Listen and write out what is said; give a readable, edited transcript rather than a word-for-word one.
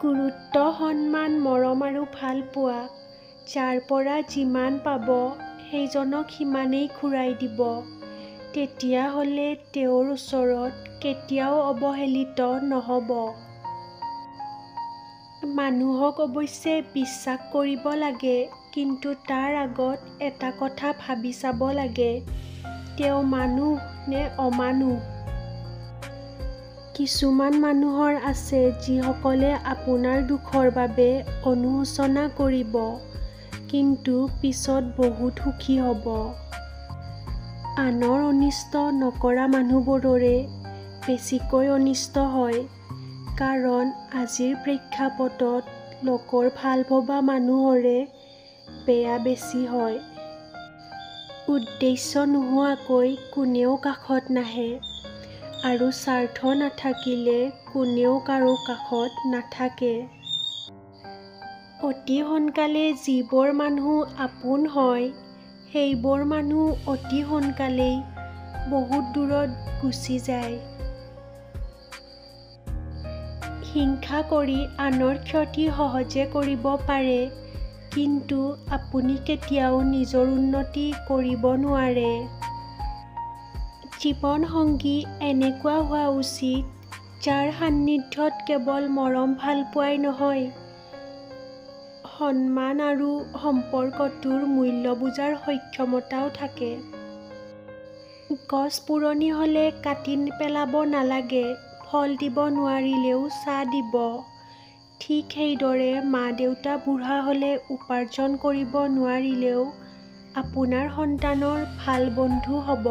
গুৰুত্ব, সন্মান, মৰম আৰু ভাল পোৱা যাৰ পৰা যিমান পাব সেইজনক সিমানেই ঘূৰাই দিব। তেতিয়াহ'লে তেওঁৰ ওচৰত কেতিয়াও অৱহেলিত নহ'ব। মানুহক অৱশ্যে বিশ্বাস কৰিব লাগে, কিন্তু তাৰ আগত এটা কথা ভাবি চাব লাগে, তেওঁ মানুহ নে অমানুহ। কিছুমান মানুহৰ আছে যিসকলে আপোনাৰ দুখৰ বাবে অনুশোচনা কৰিব, কিন্তু পিছত বহুত সুখী হ'ব। আনৰ অনিষ্ট নকৰা মানুহবোৰৰে বেছিকৈ অনিষ্ট হয়, কাৰণ আজিৰ প্ৰেক্ষাপটত লোকৰ ভাল ভবা মানুহৰে বেয়া বেছি হয়। উদ্দেশ্য নোহোৱাকৈ কোনেও কাষত নাহে, আৰু স্বাৰ্থ নাথাকিলে কোনেও কাৰো কাষত নাথাকে। অতি সোনকালে যিবোৰ মানুহ আপোন হয়, সেইবোৰ মানুহ অতি সোনকালেই বহুত দূৰত গুচি যায়। হিংসা কৰি আনৰ ক্ষতি সহজে কৰিব পাৰে, কিন্তু আপুনি কেতিয়াও নিজৰ উন্নতি কৰিব নোৱাৰে। জীৱনসংগী এনেকুৱা হোৱা উচিত যাৰ সান্নিধ্যত কেৱল মৰম ভালপোৱাই নহয়, সন্মান আৰু সম্পৰ্কটোৰ মূল্য বুজাৰ সক্ষমতাও থাকে। গছ পুৰণি হ'লে কাটি পেলাব নালাগে, ফল দিব নোৱাৰিলেও ছাঁ দিব। ঠিক সেইদৰে মা-দেউতা বুঢ়া হ'লে উপাৰ্জন কৰিব নোৱাৰিলেও আপোনাৰ সন্তানৰ ভাল বন্ধু হ'ব।